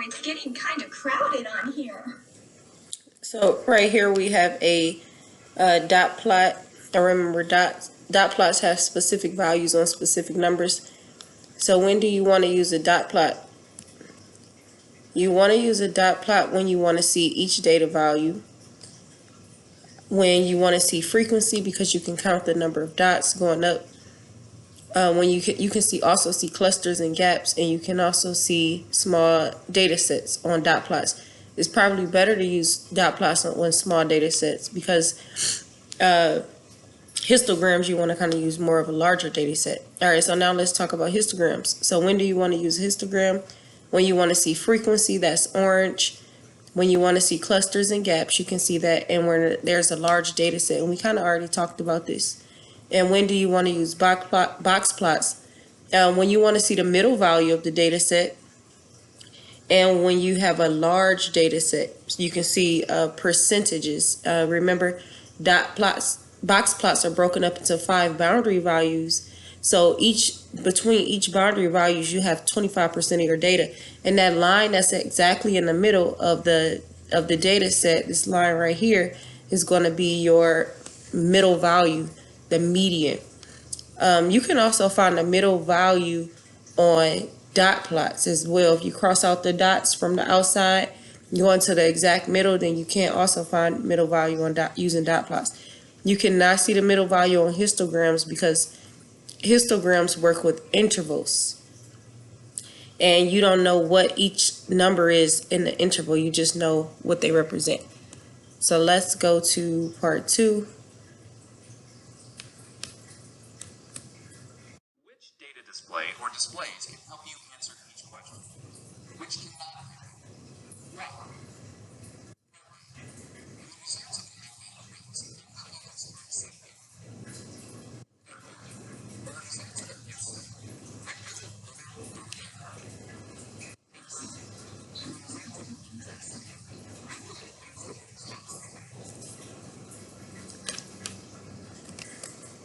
It's getting kind of crowded on here. So right here we have a dot plot. And remember, dot plots have specific values on specific numbers. So when do you want to use a dot plot? You want to use a dot plot when you want to see each data value, when you want to see frequency because you can count the number of dots going up. When you can also see clusters and gaps, and you can also see small data sets on dot plots. It's probably better to use dot plots on small data sets because histograms you want to kind of use more of a larger data set. All right, so now let's talk about histograms. So when do you want to use a histogram? When you want to see frequency, that's orange. When you want to see clusters and gaps, you can see that, and when there's a large data set, and we kind of already talked about this. And when do you want to use box plots? When you want to see the middle value of the data set, and when you have a large data set, you can see percentages. Remember, box plots are broken up into 5 boundary values. So between each boundary values, you have 25% of your data, and that line that's exactly in the middle of the data set, this line right here, is going to be your middle value, the median. You can also find the middle value on dot plots as well. If you cross out the dots from the outside, go into the exact middle, then you can also find middle value on using dot plots. You cannot see the middle value on histograms because histograms work with intervals, and you don't know what each number is in the interval. You just know what they represent. So let's go to part 2. Which data display or displays can help you answer each question? Which cannot? Well,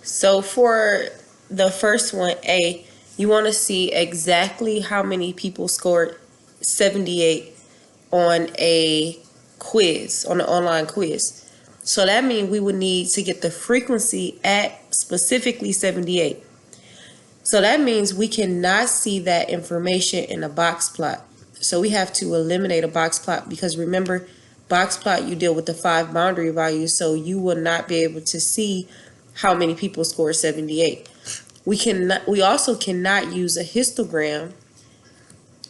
So for the first one, A, you want to see exactly how many people scored 78 on a quiz, on an online quiz. So that means we would need to get the frequency at specifically 78. So that means we cannot see that information in a box plot. So we have to eliminate a box plot because remember, box plot, you deal with the 5 boundary values, so you will not be able to see how many people score 78. We also cannot use a histogram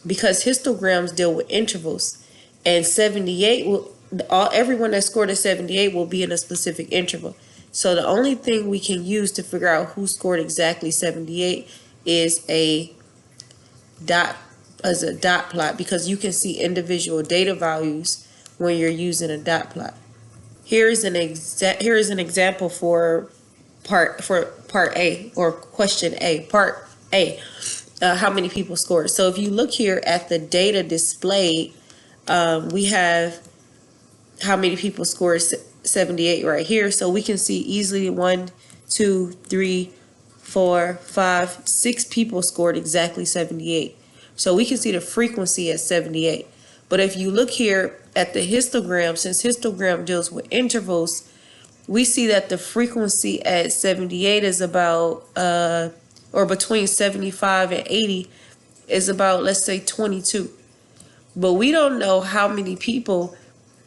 because histograms deal with intervals, and 78 will everyone that scored a 78 will be in a specific interval. So the only thing we can use to figure out who scored exactly 78 is a dot plot, because you can see individual data values when you're using a dot plot. Here is an example for part A, or question A, part A. How many people scored. So if you look here at the data displayed, we have how many people scored 78 right here. So we can see easily 1, 2, 3, 4, 5, 6 people scored exactly 78. So we can see the frequency at 78. But if you look here at the histogram, since histogram deals with intervals, we see that the frequency at 78 is about, or between 75 and 80 is about, let's say, 22. But we don't know how many people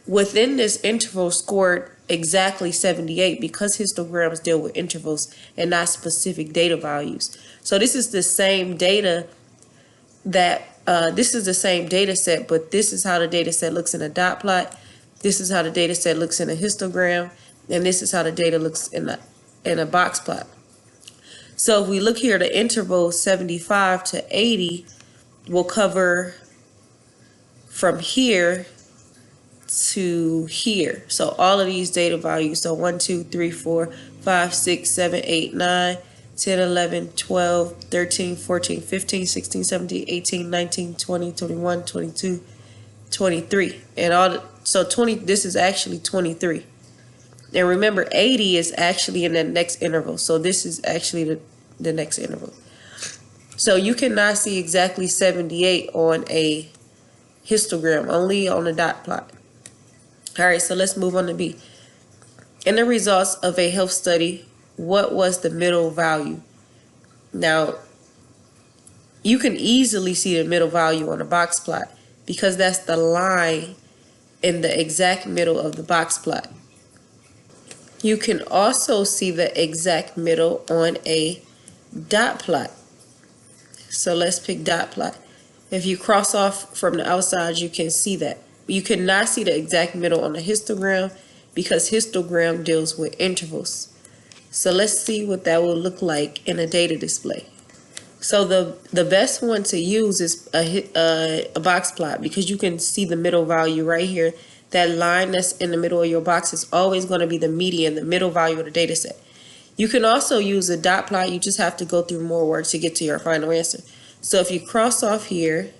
within this interval scored exactly 78 because histograms deal with intervals and not specific data values. So this is the same data this is the same data set, but this is how the data set looks in a dot plot. This is how the data set looks in a histogram. And this is how the data looks in a box plot. So if we look here, the interval 75 to 80 will cover from here to here. So all of these data values, so 1, 2, 3, 4, 5, 6, 7, 8, 9, 10, 11, 12, 13, 14, 15, 16, 17, 18, 19, 20, 21, 22, 23. And so 20, this is actually 23. And remember, 80 is actually in the next interval. So this is actually the next interval. So you cannot see exactly 78 on a histogram, only on the dot plot. All right, so let's move on to B. In the results of a health study, what was the middle value? Now, you can easily see the middle value on a box plot because that's the line in the exact middle of the box plot. You can also see the exact middle on a dot plot. So let's pick dot plot. If you cross off from the outside, you can see that. You cannot see the exact middle on a histogram because histogram deals with intervals. So let's see what that will look like in a data display. So the best one to use is a box plot because you can see the middle value right here. That line that's in the middle of your box is always going to be the median, the middle value of the data set. You can also use a dot plot. You just have to go through more work to get to your final answer. So if you cross off here,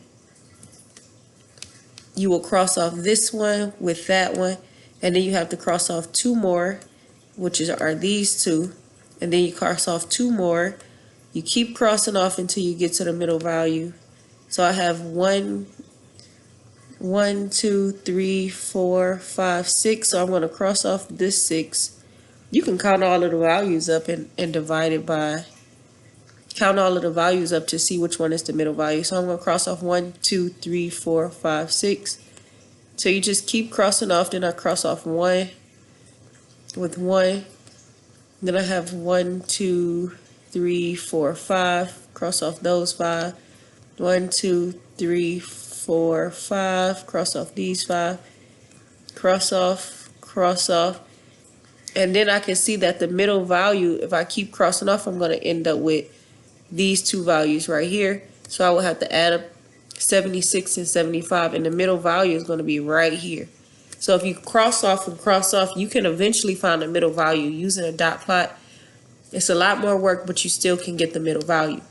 you will cross off this one with that one, and then you have to cross off two more, which are these two, and then you cross off two more. You keep crossing off until you get to the middle value. So I have 1, 2, 3, 4, 5, 6. So I'm going to cross off this 6. You can count all of the values up and divide it by, count all of the values up to see which one is the middle value. So I'm going to cross off 1, 2, 3, 4, 5, 6. So you just keep crossing off. Then I cross off 1 with 1. Then I have 1, 2, 3, 4, 5. Cross off those 5. 1, 2, 3, 4, 5. Cross off these 5. Cross off, cross off. And then I can see that the middle value, if I keep crossing off, I'm going to end up with these two values right here. So I will have to add up 76 and 75, and the middle value is going to be right here. So if you cross off and cross off, you can eventually find the middle value using a dot plot. It's a lot more work, but you still can get the middle value.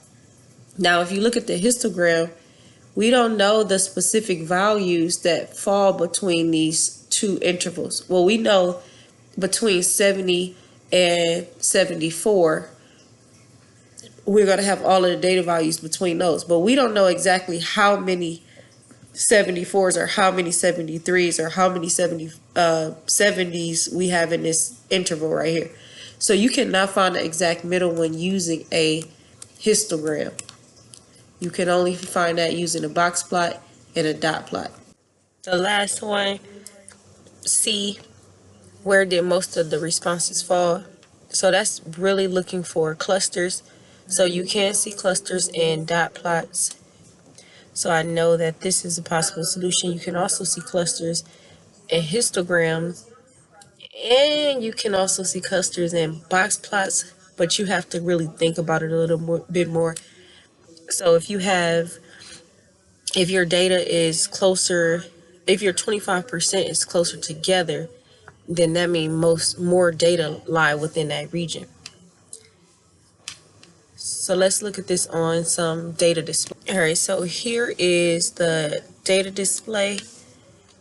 Now, if you look at the histogram, we don't know the specific values that fall between these two intervals. Well, we know between 70 and 74, we're going to have all of the data values between those, but we don't know exactly how many 74s or how many 73s or how many 70s we have in this interval right here. So you cannot find the exact middle when using a histogram. You can only find that using a box plot and a dot plot. The last one, C, where did most of the responses fall? So that's really looking for clusters. So you can see clusters in dot plots. So I know that this is a possible solution. You can also see clusters in histograms, and you can also see clusters in box plots, but you have to really think about it a little bit more. So if your data is closer, if your 25% is closer together, then that means more data lie within that region. So let's look at this on some data display. All right, so here is the data display.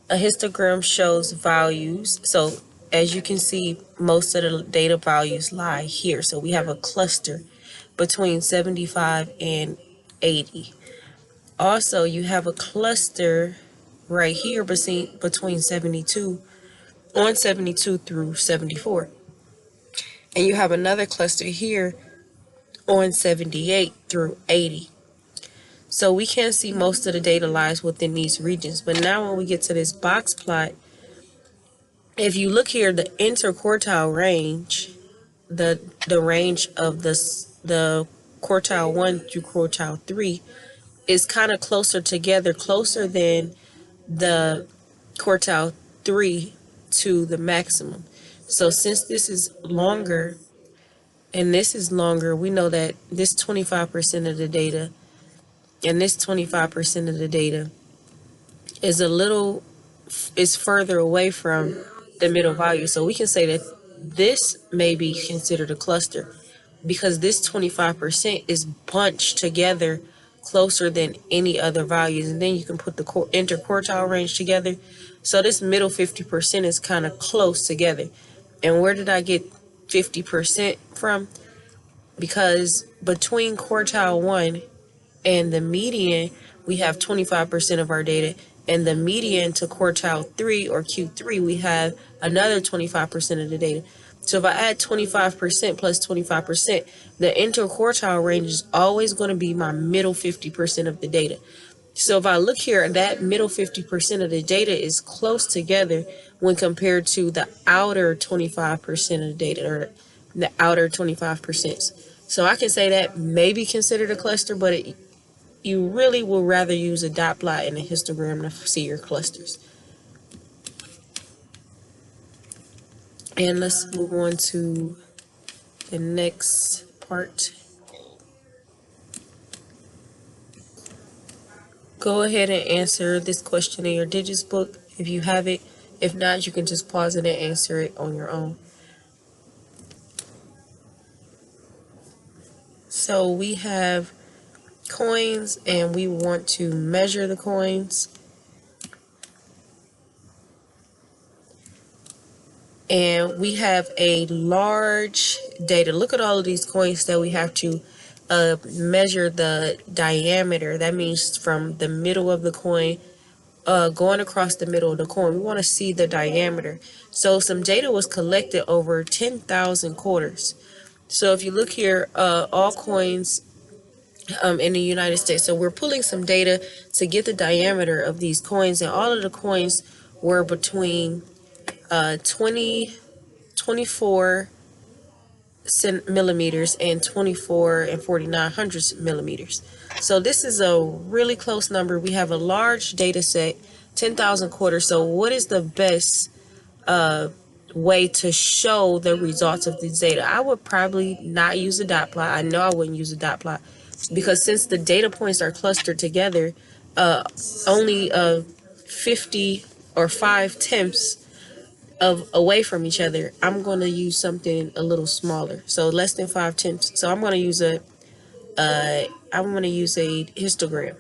A histogram shows values. So as you can see, most of the data values lie here. So we have a cluster between 75 and 80. Also, you have a cluster right here between 72 through 74. And you have another cluster here on 78 through 80. So we can see most of the data lies within these regions. But now when we get to this box plot, if you look here, the interquartile range, the range of the quartile 1 through quartile 3 is kind of closer together, closer than the quartile 3 to the maximum. So since this is longer and this is longer, we know that this 25% of the data and this 25% of the data is further away from the middle value. So we can say that this may be considered a cluster because this 25% is bunched together closer than any other values. And then you can put the interquartile range together. So this middle 50% is kind of close together. And where did I get 50% from? Because between quartile 1 and the median, we have 25% of our data, and the median to quartile 3 or Q3, we have another 25% of the data. So if I add 25% plus 25%, the interquartile range is always going to be my middle 50% of the data. So if I look here, that middle 50% of the data is close together when compared to the outer 25% of the data, or the outer 25%. So I can say that may be considered a cluster, but you really will rather use a dot plot and a histogram to see your clusters. And let's move on to the next part. Go ahead and answer this question in your digits book if you have it. If not, you can just pause it and answer it on your own. So we have coins and we want to measure the coins. And we have a large data. Look at all of these coins that we have to measure the diameter. That means from the middle of the coin, going across the middle of the coin. We want to see the diameter. So some data was collected over 10,000 quarters. So if you look here, all coins in the United States. So we're pulling some data to get the diameter of these coins, and all of the coins were between 24 millimeters and 24 and 49 hundredths millimeters. So this is a really close number. We have a large data set, 10,000 quarters. So what is the best way to show the results of this data? I would probably not use a dot plot. I know I wouldn't use a dot plot because since the data points are clustered together, only 50 or 5/10 of away from each other, I'm going to use something a little smaller, so less than 5/10. So I'm going to use a histogram.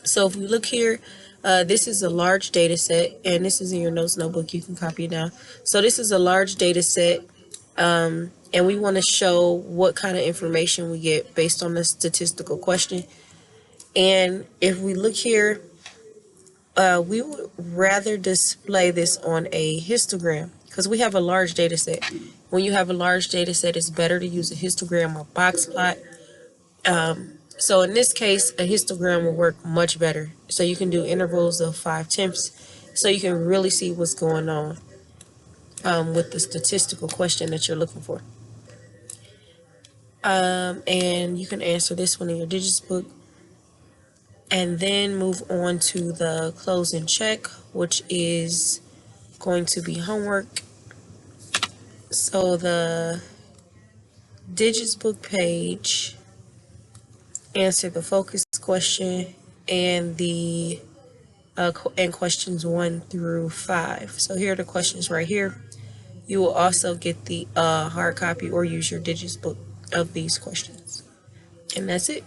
So if we look here, this is a large data set, and this is in your notes notebook. You can copy it down. So this is a large data set, and we want to show what kind of information we get based on the statistical question. And if we look here, we would rather display this on a histogram because we have a large data set. When you have a large data set, it's better to use a histogram or box plot. So in this case, a histogram will work much better. So you can do intervals of 5/10, so you can really see what's going on with the statistical question that you're looking for. And you can answer this one in your digits book. And then move on to the close and check, which is going to be homework. So the digits book page, answer the focus question and the and questions 1 through 5. So here are the questions right here. You will also get the hard copy or use your digits book of these questions. And that's it.